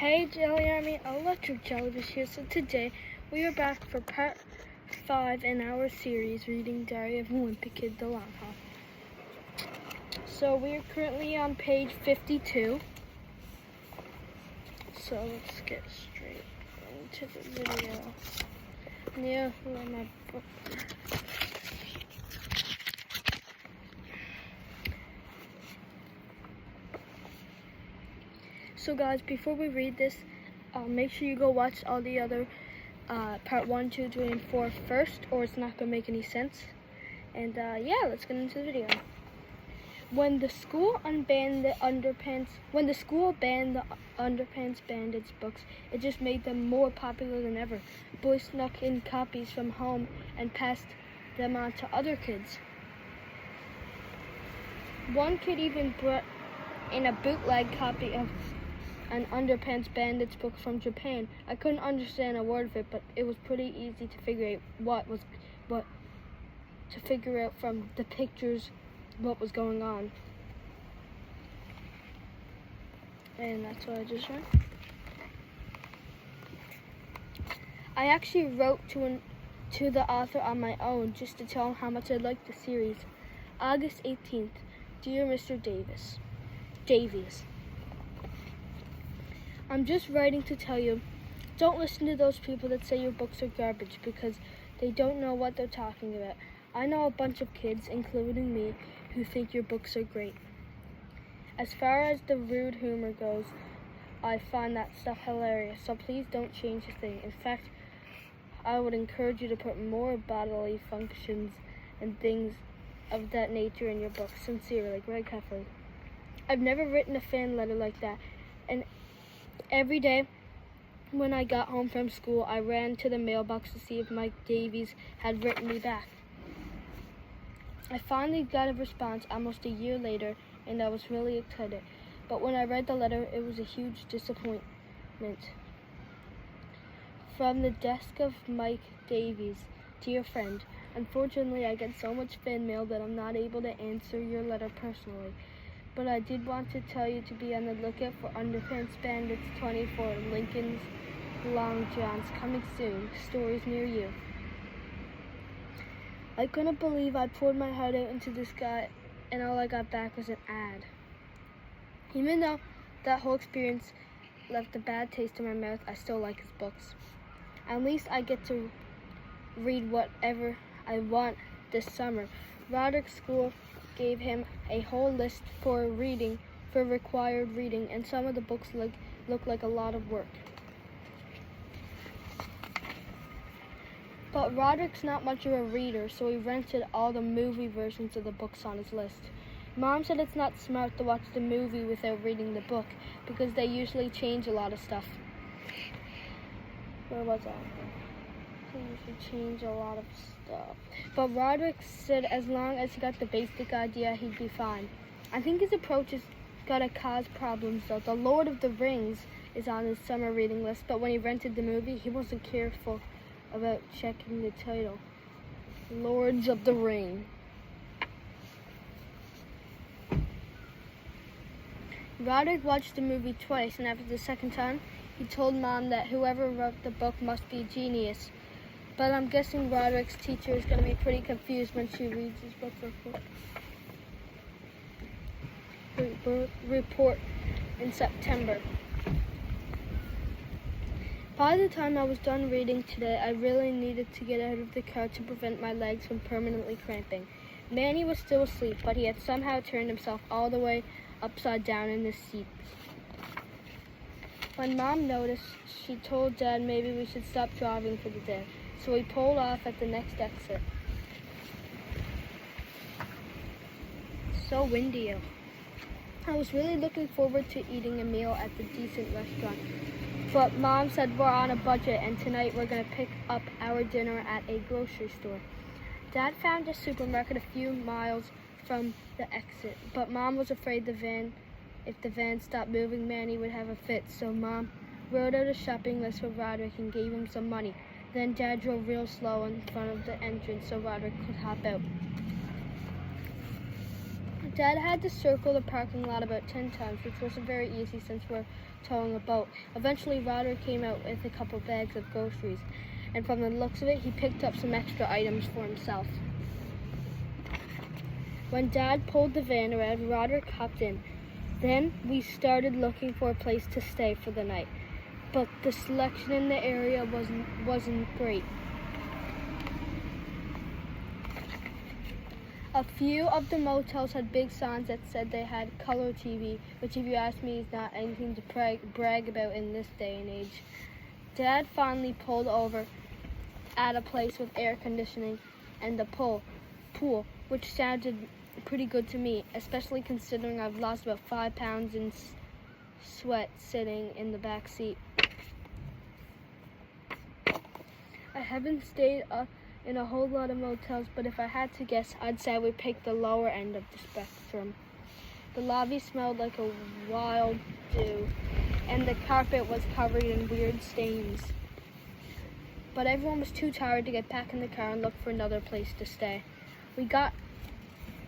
Hey Jelly Army, Electric Jellyfish here. So today we are back for part 5 in our series reading Diary of a Wimpy Kid the Long Haul. So we are currently on page 52. So let's get straight into the video. Yeah, my book. So guys, before we read this, make sure you go watch all the other part 1, 2, 3, and 4 first, or it's not gonna make any sense. And yeah, let's get into the video. When the school banned the Underpants Bandits books, it just made them more popular than ever. Boys snuck in copies from home and passed them on to other kids. One kid even brought in a bootleg copy of an Underpants Bandits book from Japan. I couldn't understand a word of it, but it was pretty easy to figure out from the pictures what was going on. And that's what I just read. I actually wrote to the author on my own just to tell him how much I liked the series. August 18th, dear Mr. Davies. I'm just writing to tell you, don't listen to those people that say your books are garbage because they don't know what they're talking about. I know a bunch of kids, including me, who think your books are great. As far as the rude humor goes, I find that stuff hilarious, so please don't change a thing. In fact, I would encourage you to put more bodily functions and things of that nature in your books. Sincerely, Greg Heffley. I've never written a fan letter like that, and every day when I got home from school, I ran to the mailbox to see if Mike Davies had written me back. I finally got a response almost a year later, and I was really excited. But when I read the letter, it was a huge disappointment. From the desk of Mike Davies, dear friend, unfortunately I get so much fan mail that I'm not able to answer your letter personally. But I did want to tell you to be on the lookout for Underpants Bandits 24, Lincoln's Long Johns, coming soon. Stories near you. I couldn't believe I poured my heart out into this guy, and all I got back was an ad. Even though that whole experience left a bad taste in my mouth, I still like his books. At least I get to read whatever I want this summer. Roderick's school gave him a whole list for required reading, and some of the books look like a lot of work. But Roderick's not much of a reader, so he rented all the movie versions of the books on his list. Mom said it's not smart to watch the movie without reading the book, because they usually change a lot of stuff. Where was I? They usually change a lot of stuff. But Roderick said as long as he got the basic idea, he'd be fine. I think his approach is gonna cause problems though. The Lord of the Rings is on his summer reading list, but when he rented the movie, he wasn't careful about checking the title. Lords of the Ring. Roderick watched the movie twice, and after the second time, he told Mom that whoever wrote the book must be a genius. But I'm guessing Roderick's teacher is going to be pretty confused when she reads his book report in September. By the time I was done reading today, I really needed to get out of the car to prevent my legs from permanently cramping. Manny was still asleep, but he had somehow turned himself all the way upside down in his seat. When Mom noticed, she told Dad maybe we should stop driving for the day. So we pulled off at the next exit. So windy out. I was really looking forward to eating a meal at the decent restaurant. But Mom said we're on a budget and tonight we're going to pick up our dinner at a grocery store. Dad found a supermarket a few miles from the exit, but Mom was afraid if the van stopped moving, Manny would have a fit. So Mom wrote out a shopping list for Roderick and gave him some money. Then Dad drove real slow in front of the entrance so Roderick could hop out. Dad had to circle the parking lot about 10 times, which wasn't very easy since we're towing a boat. Eventually, Roderick came out with a couple bags of groceries, and from the looks of it, he picked up some extra items for himself. When Dad pulled the van around, Roderick hopped in. Then we started looking for a place to stay for the night, but the selection in the area wasn't great. A few of the motels had big signs that said they had color TV, which if you ask me is not anything to brag about in this day and age. Dad finally pulled over at a place with air conditioning and a pool, which sounded pretty good to me, especially considering I've lost about 5 pounds in sweat sitting in the back seat. I haven't stayed in a whole lot of motels, but if I had to guess, I'd say we picked the lower end of the spectrum. The lobby smelled like a wild dew, and the carpet was covered in weird stains. But everyone was too tired to get back in the car and look for another place to stay. We got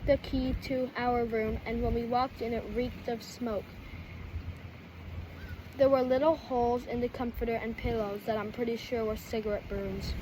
the key to our room, and when we walked in, it reeked of smoke. There were little holes in the comforter and pillows that I'm pretty sure were cigarette burns.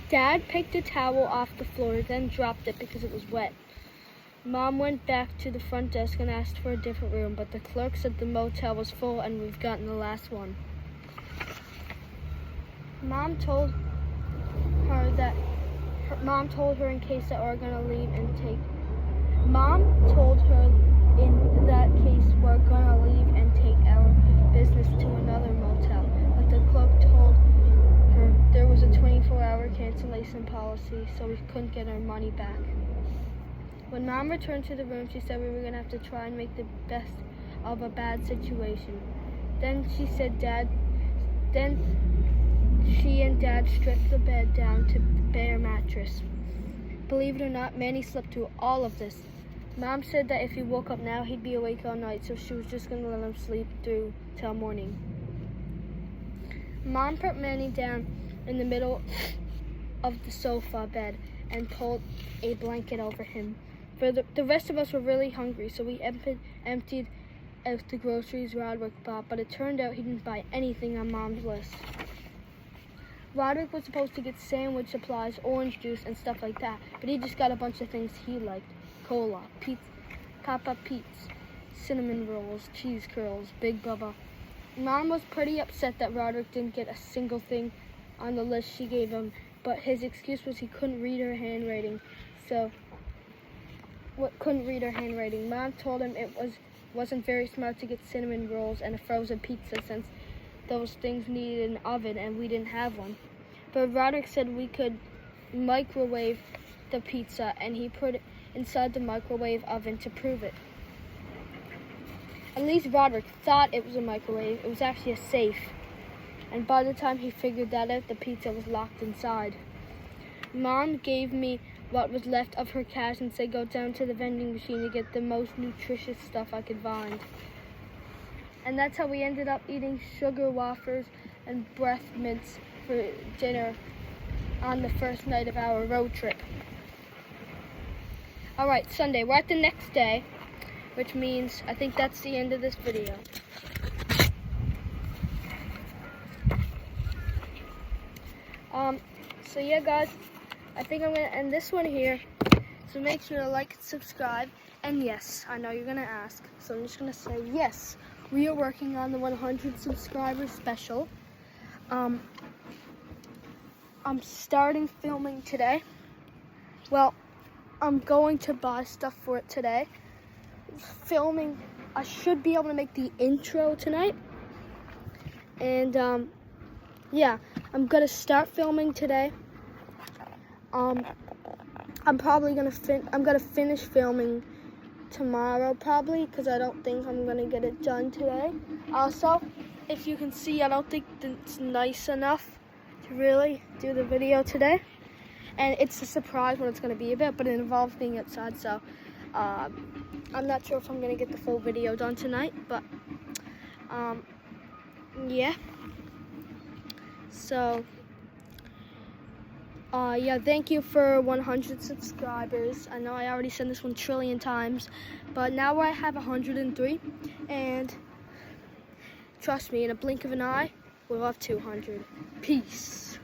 Dad picked a towel off the floor, then dropped it because it was wet. Mom went back to the front desk and asked for a different room, but the clerk said the motel was full and we've gotten the last one. Mom told her in case that we're gonna leave and take. Mom told her in that case we're gonna leave and take our business to another motel, but the clerk told her there was a 24-hour cancellation policy, so we couldn't get our money back. When Mom returned to the room, she said we were gonna have to try and make the best of a bad situation. Then she and Dad stripped the bed down to bare mattress. Believe it or not, Manny slept through all of this. Mom said that if he woke up now, he'd be awake all night, so she was just gonna let him sleep through till morning. Mom put Manny down in the middle of the sofa bed and pulled a blanket over him. For the rest of us were really hungry, so we emptied out the groceries Roderick bought, but it turned out he didn't buy anything on Mom's list. Roderick was supposed to get sandwich supplies, orange juice, and stuff like that, but he just got a bunch of things he liked. Cola, Papa Pete's, cinnamon rolls, cheese curls, Big Bubba. Mom was pretty upset that Roderick didn't get a single thing on the list she gave him, but his excuse was he couldn't read her handwriting. Mom told him it wasn't very smart to get cinnamon rolls and a frozen pizza since those things needed an oven and we didn't have one. But Roderick said we could microwave the pizza, and he put it inside the microwave oven to prove it. At least Roderick thought it was a microwave. It was actually a safe. And by the time he figured that out, the pizza was locked inside. Mom gave me what was left of her cash and said go down to the vending machine to get the most nutritious stuff I could find. And that's how we ended up eating sugar wafers and breath mints for dinner on the first night of our road trip. Alright, Sunday. We're at the next day, which means I think that's the end of this video. So yeah, guys, I think I'm going to end this one here. So make sure to like and subscribe. And yes, I know you're going to ask, so I'm just going to say yes. We are working on the 100 subscribers special. I'm starting filming today. Well, I'm going to buy stuff for it today. Filming, I should be able to make the intro tonight. And yeah, I'm gonna start filming today. I'm probably gonna finish filming tomorrow probably, because I don't think I'm gonna get it done today. Also, if you can see, I don't think it's nice enough to really do the video today, and it's a surprise what it's gonna be about, but it involves being outside, so I'm not sure if I'm gonna get the full video done tonight, but yeah. So Yeah, thank you for 100 subscribers. I know I already said this 1 trillion times, but now I have 103, and trust me, in a blink of an eye, we'll have 200. Peace.